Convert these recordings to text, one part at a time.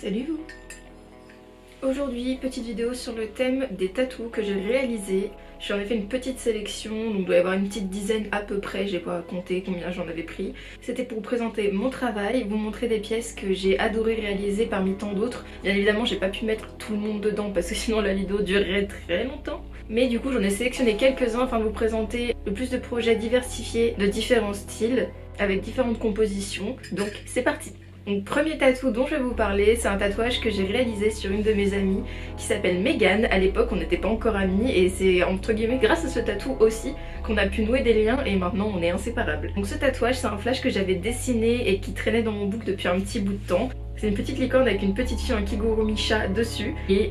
Salut vous! Aujourd'hui, petite vidéo sur le thème des tatous que j'ai réalisés. J'en ai fait une petite sélection, donc il doit y avoir une petite dizaine à peu près, j'ai pas compté combien j'en avais pris. C'était pour vous présenter mon travail, vous montrer des pièces que j'ai adoré réaliser parmi tant d'autres. Bien évidemment, j'ai pas pu mettre tout le monde dedans parce que sinon la vidéo durerait très longtemps. Mais du coup, j'en ai sélectionné quelques-uns afin de vous présenter le plus de projets diversifiés de différents styles, avec différentes compositions. Donc c'est parti! Donc premier tatou dont je vais vous parler, c'est un tatouage que j'ai réalisé sur une de mes amies qui s'appelle Megan. À l'époque on n'était pas encore amis et c'est entre guillemets grâce à ce tatou aussi qu'on a pu nouer des liens et maintenant on est inséparables. Donc ce tatouage c'est un flash que j'avais dessiné et qui traînait dans mon book depuis un petit bout de temps. C'est une petite licorne avec une petite fille en kigurumi chat dessus et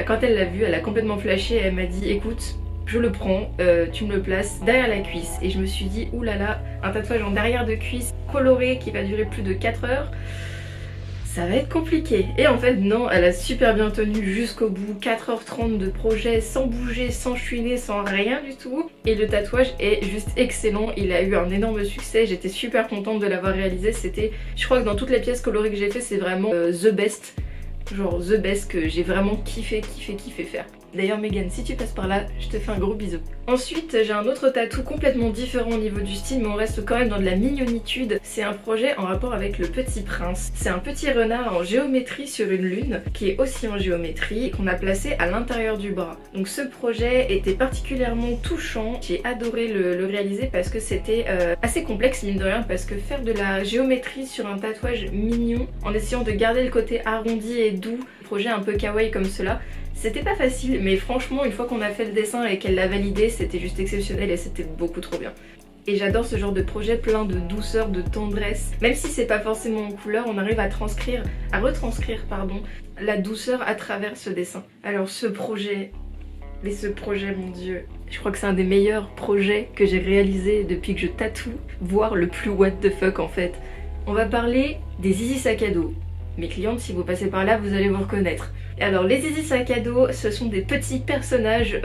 quand elle l'a vu elle a complètement flashé et elle m'a dit écoute, je le prends, tu me le places derrière la cuisse. Et je me suis dit, oulala, un tatouage en derrière de cuisse coloré qui va durer plus de 4 heures, ça va être compliqué. Et en fait non, elle a super bien tenu jusqu'au bout, 4h30 de projet sans bouger, sans chouiner, sans rien du tout. Et le tatouage est juste excellent, il a eu un énorme succès, j'étais super contente de l'avoir réalisé. C'était, je crois que dans toutes les pièces colorées que j'ai fait, c'est vraiment the best. Genre the best que j'ai vraiment kiffé faire. D'ailleurs Megan, si tu passes par là, je te fais un gros bisou. Ensuite, j'ai un autre tatou complètement différent au niveau du style, mais on reste quand même dans de la mignonitude. C'est un projet en rapport avec le Petit Prince. C'est un petit renard en géométrie sur une lune, qui est aussi en géométrie, et qu'on a placé à l'intérieur du bras. Donc ce projet était particulièrement touchant. J'ai adoré le réaliser parce que c'était assez complexe mine de rien, parce que faire de la géométrie sur un tatouage mignon, en essayant de garder le côté arrondi et doux, projet un peu kawaii comme cela, c'était pas facile, mais franchement une fois qu'on a fait le dessin et qu'elle l'a validé, c'était juste exceptionnel et c'était beaucoup trop bien. Et j'adore ce genre de projet plein de douceur, de tendresse. Même si c'est pas forcément en couleur, on arrive à retranscrire la douceur à travers ce dessin. Alors ce projet, mon dieu, je crois que c'est un des meilleurs projets que j'ai réalisé depuis que je tatoue, voire le plus what the fuck en fait. On va parler des zizi sac à dos. Mes clientes, si vous passez par là, vous allez vous reconnaître. Alors les zizi sac à dos, ce sont des petits personnages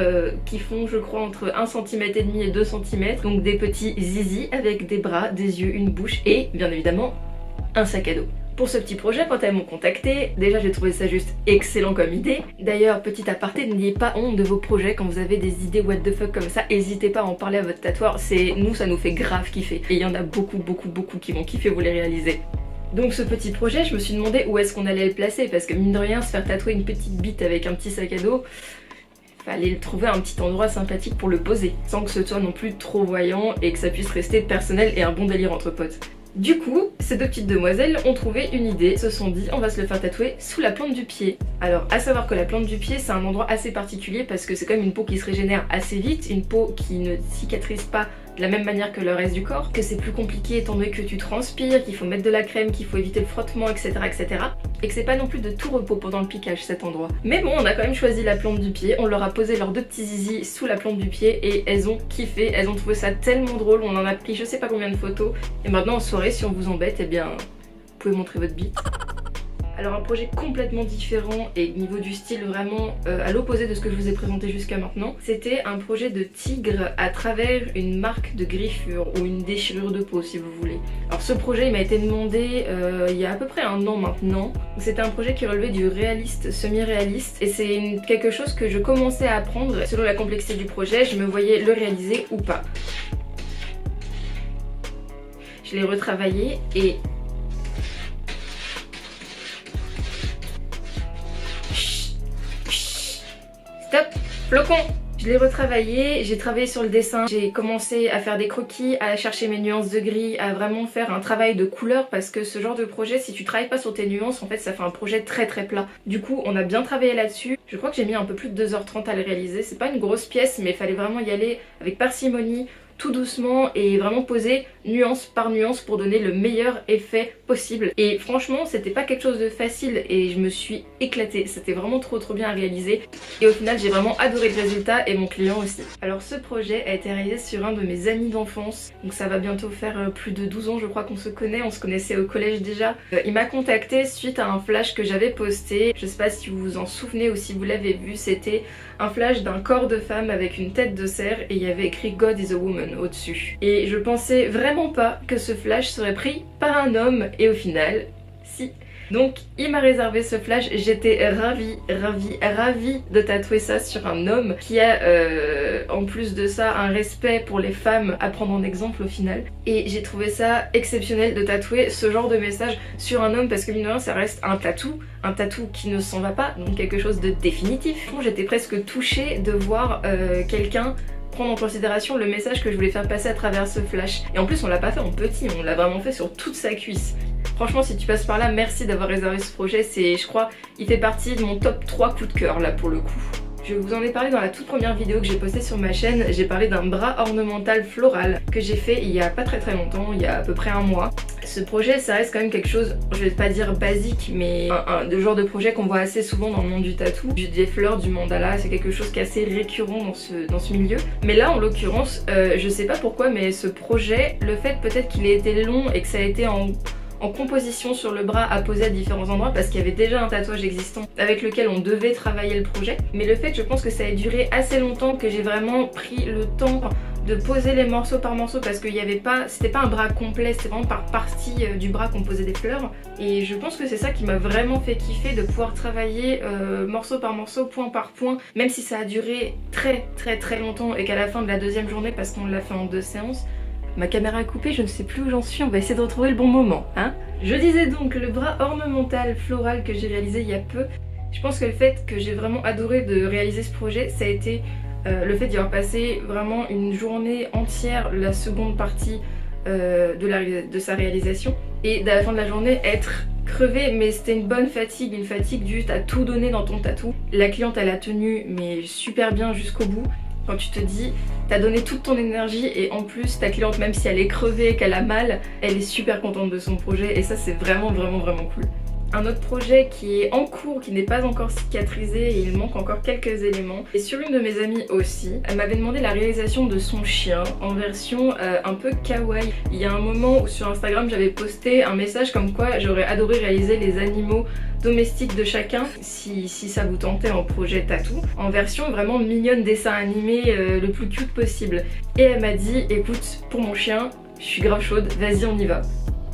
qui font je crois entre 1,5 cm et 2 cm. Donc des petits zizi avec des bras, des yeux, une bouche et bien évidemment un sac à dos. Pour ce petit projet, quand elles m'ont contacté, déjà j'ai trouvé ça juste excellent comme idée. D'ailleurs, petit aparté, n'ayez pas honte de vos projets quand vous avez des idées what the fuck comme ça. N'hésitez pas à en parler à votre tatoueur, nous ça nous fait grave kiffer. Et il y en a beaucoup qui vont kiffer vous les réaliser. Donc ce petit projet, je me suis demandé où est-ce qu'on allait le placer parce que mine de rien, se faire tatouer une petite bite avec un petit sac à dos, fallait trouver un petit endroit sympathique pour le poser, sans que ce soit non plus trop voyant et que ça puisse rester personnel et un bon délire entre potes. Du coup, ces deux petites demoiselles ont trouvé une idée, se sont dit on va se le faire tatouer sous la plante du pied. Alors à savoir que la plante du pied c'est un endroit assez particulier parce que c'est quand même une peau qui se régénère assez vite, une peau qui ne cicatrise pas de la même manière que le reste du corps, que c'est plus compliqué étant donné que tu transpires, qu'il faut mettre de la crème, qu'il faut éviter le frottement, etc. Et que c'est pas non plus de tout repos pendant le piquage cet endroit. Mais bon, on a quand même choisi la plante du pied, on leur a posé leurs deux petits zizi sous la plante du pied et elles ont kiffé, elles ont trouvé ça tellement drôle, on en a pris je sais pas combien de photos. Et maintenant en soirée, si on vous embête, eh bien, vous pouvez montrer votre bite. Alors un projet complètement différent et niveau du style vraiment à l'opposé de ce que je vous ai présenté jusqu'à maintenant. C'était un projet de tigre à travers une marque de griffure ou une déchirure de peau si vous voulez. Alors ce projet il m'a été demandé il y a à peu près 1 an maintenant. C'était un projet qui relevait du réaliste, semi-réaliste et c'est quelque chose que je commençais à apprendre. Selon la complexité du projet, je me voyais le réaliser ou pas. Je l'ai retravaillé et stop, flocon! Je l'ai retravaillé, j'ai travaillé sur le dessin, j'ai commencé à faire des croquis, à chercher mes nuances de gris, à vraiment faire un travail de couleur parce que ce genre de projet, si tu travailles pas sur tes nuances, en fait ça fait un projet très plat. Du coup, on a bien travaillé là-dessus. Je crois que j'ai mis un peu plus de 2h30 à le réaliser. C'est pas une grosse pièce, mais il fallait vraiment y aller avec parcimonie, tout doucement et vraiment poser nuance par nuance pour donner le meilleur effet possible. Et franchement c'était pas quelque chose de facile et je me suis éclatée, c'était vraiment trop bien à réaliser et au final j'ai vraiment adoré le résultat et mon client aussi. Alors ce projet a été réalisé sur un de mes amis d'enfance, donc ça va bientôt faire plus de 12 ans je crois qu'on se connaît, on se connaissait au collège déjà. Il m'a contacté suite à un flash que j'avais posté, je sais pas si vous vous en souvenez ou si vous l'avez vu, c'était un flash d'un corps de femme avec une tête de cerf et il y avait écrit God is a woman au-dessus. Et je pensais vraiment pas que ce flash serait pris par un homme et au final, si. Donc il m'a réservé ce flash, j'étais ravie de tatouer ça sur un homme qui a en plus de ça un respect pour les femmes à prendre en exemple au final. Et j'ai trouvé ça exceptionnel de tatouer ce genre de message sur un homme parce que mine de rien ça reste un tatou qui ne s'en va pas, donc quelque chose de définitif. J'étais presque touchée de voir quelqu'un prendre en considération le message que je voulais faire passer à travers ce flash. Et en plus on l'a pas fait en petit, on l'a vraiment fait sur toute sa cuisse. Franchement si tu passes par là, merci d'avoir réservé ce projet, je crois, il fait partie de mon top 3 coups de cœur là pour le coup. Je vous en ai parlé dans la toute première vidéo que j'ai postée sur ma chaîne, j'ai parlé d'un bras ornemental floral que j'ai fait il y a pas très longtemps, il y a à peu près un mois. Ce projet ça reste quand même quelque chose, je vais pas dire basique, mais le genre de projet qu'on voit assez souvent dans le monde du tatou. Des fleurs, du mandala, c'est quelque chose qui est assez récurrent dans ce milieu. Mais là en l'occurrence, je sais pas pourquoi, mais ce projet, le fait peut-être qu'il ait été long et que ça a été en composition sur le bras à poser à différents endroits parce qu'il y avait déjà un tatouage existant avec lequel on devait travailler le projet, mais le fait que je pense que ça ait duré assez longtemps, que j'ai vraiment pris le temps de poser les morceaux par morceau parce qu'il y avait pas, c'était pas un bras complet, c'était vraiment par partie du bras qu'on posait des fleurs, et je pense que c'est ça qui m'a vraiment fait kiffer, de pouvoir travailler morceau par morceau, point par point, même si ça a duré très longtemps et qu'à la fin de la deuxième journée, parce qu'on l'a fait en 2 séances, ma caméra a coupé, je ne sais plus où j'en suis, on va essayer de retrouver le bon moment, hein. Je disais donc le bras ornemental floral que j'ai réalisé il y a peu. Je pense que le fait que j'ai vraiment adoré de réaliser ce projet, ça a été le fait d'y avoir passé vraiment une journée entière, la seconde partie de sa réalisation, et à la fin de la journée être crevée, mais c'était une bonne fatigue, une fatigue due à tout donner dans ton tatou. La cliente elle a tenu mais super bien jusqu'au bout. Quand tu te dis, t'as donné toute ton énergie et en plus ta cliente, même si elle est crevée, qu'elle a mal, elle est super contente de son projet, et ça c'est vraiment cool. Un autre projet qui est en cours, qui n'est pas encore cicatrisé et il manque encore quelques éléments. Et sur une de mes amies aussi, elle m'avait demandé la réalisation de son chien en version un peu kawaii. Il y a un moment où sur Instagram j'avais posté un message comme quoi j'aurais adoré réaliser les animaux domestiques de chacun si ça vous tentait en projet tatou, en version vraiment mignonne, dessin animé le plus cute possible. Et elle m'a dit, écoute, pour mon chien, je suis grave chaude, vas-y on y va.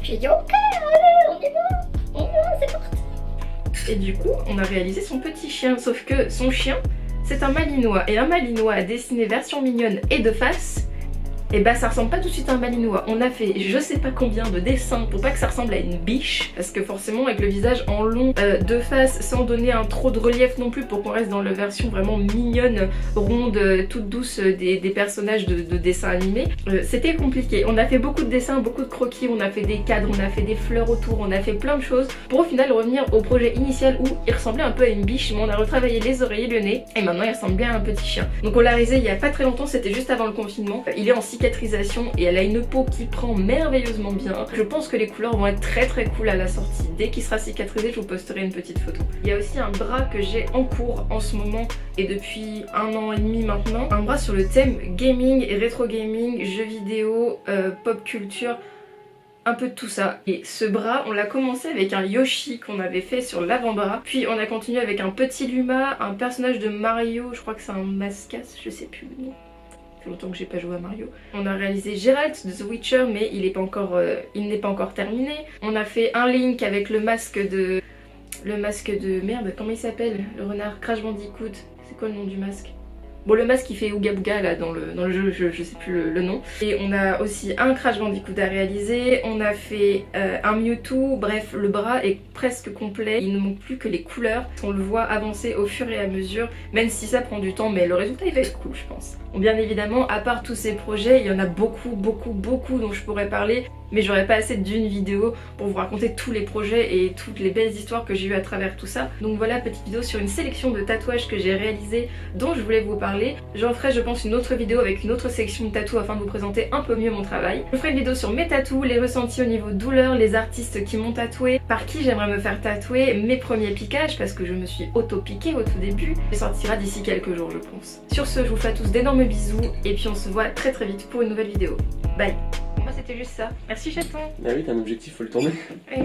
J'ai dit ok, allez, on y va. C'est parti. Et du coup on a réalisé son petit chien, sauf que son chien c'est un malinois, et un malinois à dessiner version mignonne et de face, et bah ça ressemble pas tout de suite à un malinois. On a fait je sais pas combien de dessins pour pas que ça ressemble à une biche, parce que forcément avec le visage en long de face, sans donner un trop de relief non plus, pour qu'on reste dans la version vraiment mignonne, ronde, toute douce des personnages de dessins animés, c'était compliqué. On a fait beaucoup de dessins, beaucoup de croquis, on a fait des cadres, on a fait des fleurs autour, on a fait plein de choses pour au final revenir au projet initial où il ressemblait un peu à une biche, mais on a retravaillé les oreilles et le nez, et maintenant il ressemble bien à un petit chien. Donc on l'a réalisé il y a pas très longtemps, c'était juste avant le confinement. Il est en cicatrisation et elle a une peau qui prend merveilleusement bien. Je pense que les couleurs vont être très cool à la sortie. Dès qu'il sera cicatrisé, je vous posterai une petite photo. Il y a aussi un bras que j'ai en cours en ce moment et depuis 1 an et demi maintenant. Un bras sur le thème gaming et rétro gaming, jeux vidéo, pop culture, un peu de tout ça. Et ce bras, on l'a commencé avec un Yoshi qu'on avait fait sur l'avant-bras, puis on a continué avec un petit Luma, un personnage de Mario, je crois que c'est un Mascas, je sais plus le nom. Ça fait longtemps que j'ai pas joué à Mario. On a réalisé Geralt de The Witcher, mais il n'est pas encore terminé. On a fait un Link avec le masque de merde, comment il s'appelle, le renard, Crash Bandicoot. C'est quoi le nom du masque? Bon, le masque qui fait Ouga Bouga là dans le jeu, je sais plus le nom. Et on a aussi un Crash Bandicoot à réaliser, on a fait un Mewtwo, bref le bras est presque complet. Il ne manque plus que les couleurs, on le voit avancer au fur et à mesure, même si ça prend du temps, mais le résultat il va être cool je pense. Bon, bien évidemment, à part tous ces projets, il y en a beaucoup dont je pourrais parler, mais j'aurais pas assez d'une vidéo pour vous raconter tous les projets et toutes les belles histoires que j'ai eues à travers tout ça. Donc voilà, petite vidéo sur une sélection de tatouages que j'ai réalisés dont je voulais vous parler. J'en ferai je pense une autre vidéo avec une autre section de tatous afin de vous présenter un peu mieux mon travail. Je ferai une vidéo sur mes tatous, les ressentis au niveau douleur, les artistes qui m'ont tatoué, par qui j'aimerais me faire tatouer, mes premiers piquages parce que je me suis auto-piquée au tout début. Elle sortira d'ici quelques jours je pense. Sur ce, je vous fais à tous d'énormes bisous et puis on se voit très vite pour une nouvelle vidéo. Bye. Moi c'était juste ça. Merci chaton. Bah oui, t'as un objectif, faut le tourner. Ouais,